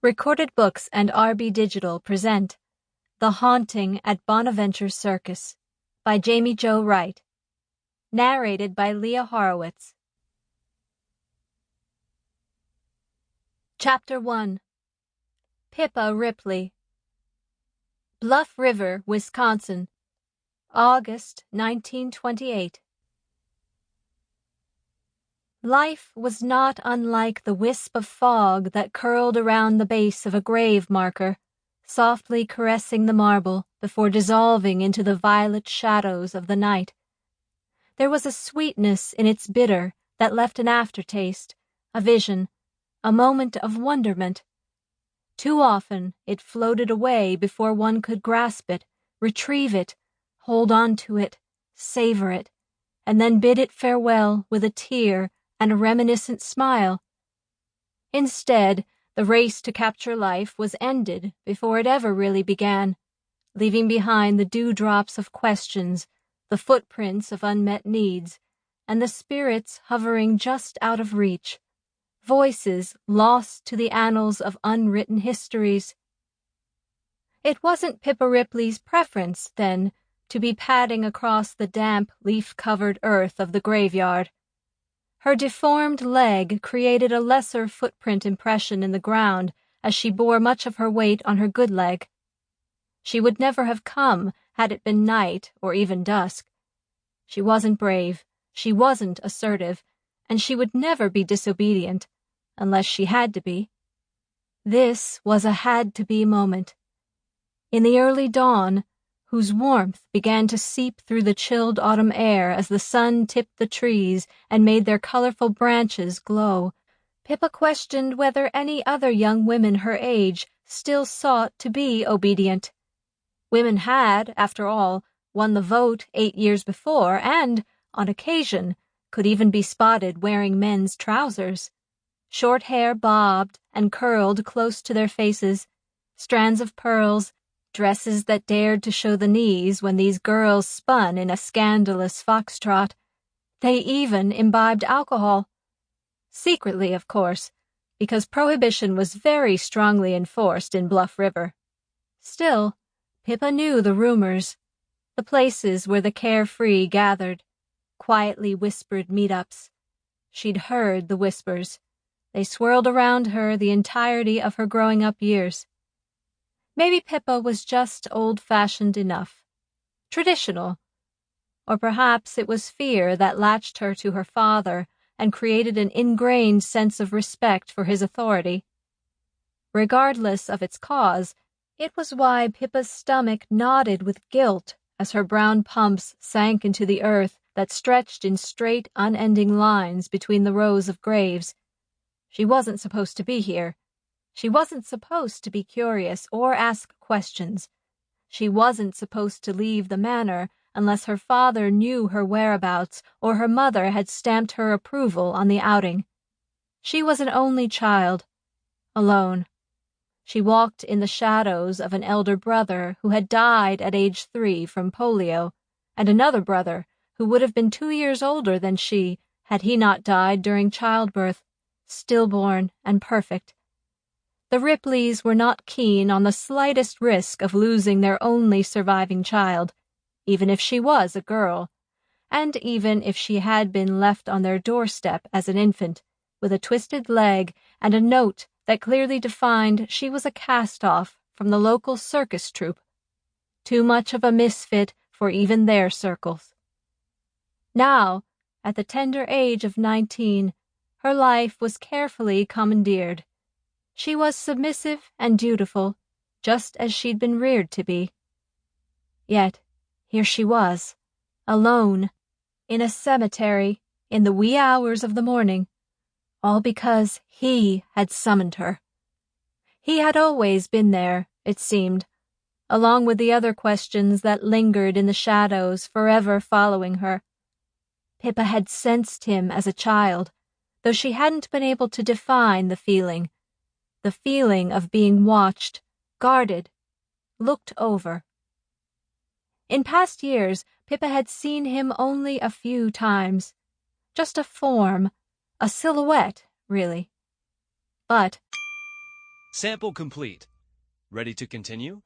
Recorded Books and RB Digital present The Haunting at Bonaventure Circus by Jaime Wright. Narrated by Leah Horowitz. Chapter 1. Pippa Ripley. Bluff River, Wisconsin, August 1928. Life was not unlike the wisp of fog that curled around the base of a grave marker, softly caressing the marble before dissolving into the violet shadows of the night. There was a sweetness in its bitter that left an aftertaste, a vision, a moment of wonderment. Too often it floated away before one could grasp it, retrieve it, hold on to it, savor it, and then bid it farewell with a tear and a reminiscent smile. Instead, the race to capture life was ended before it ever really began, leaving behind the dewdrops of questions, the footprints of unmet needs, and the spirits hovering just out of reach, voices lost to the annals of unwritten histories. It wasn't Pippa Ripley's preference, then, to be padding across the damp, leaf-covered earth of the graveyard. Her deformed leg created a lesser footprint impression in the ground as she bore much of her weight on her good leg. She would never have come had it been night or even dusk. She wasn't brave, she wasn't assertive, and she would never be disobedient, unless she had to be. This was a had-to-be moment. In the early dawn, whose warmth began to seep through the chilled autumn air as the sun tipped the trees and made their colorful branches glow, Pippa questioned whether any other young women her age still sought to be obedient. Women had, after all, won the vote 8 years before and, on occasion, could even be spotted wearing men's trousers. Short hair bobbed and curled close to their faces, strands of pearls, dresses that dared to show the knees when these girls spun in a scandalous foxtrot. They even imbibed alcohol. Secretly, of course, because prohibition was very strongly enforced in Bluff River. Still, Pippa knew the rumors, the places where the carefree gathered, quietly whispered meet-ups. She'd heard the whispers. They swirled around her the entirety of her growing-up years. Maybe Pippa was just old-fashioned enough, traditional, or perhaps it was fear that latched her to her father and created an ingrained sense of respect for his authority. Regardless of its cause, it was why Pippa's stomach nodded with guilt as her brown pumps sank into the earth that stretched in straight, unending lines between the rows of graves. She wasn't supposed to be here. She wasn't supposed to be curious or ask questions. She wasn't supposed to leave the manor unless her father knew her whereabouts or her mother had stamped her approval on the outing. She was an only child, alone. She walked in the shadows of an elder brother who had died at age 3 from polio, and another brother who would have been 2 years older than she had he not died during childbirth, stillborn and perfect. The Ripleys were not keen on the slightest risk of losing their only surviving child, even if she was a girl, and even if she had been left on their doorstep as an infant, with a twisted leg and a note that clearly defined she was a cast-off from the local circus troupe. Too much of a misfit for even their circles. Now, at the tender age of 19, her life was carefully commandeered. She was submissive and dutiful, just as she'd been reared to be. Yet, here she was, alone, in a cemetery, in the wee hours of the morning, all because he had summoned her. He had always been there, it seemed, along with the other questions that lingered in the shadows, forever following her. Pippa had sensed him as a child, though she hadn't been able to define the feeling of being watched, guarded, looked over. In past years, Pippa had seen him only a few times. Just a form, a silhouette, really. But Sample complete. Ready to continue?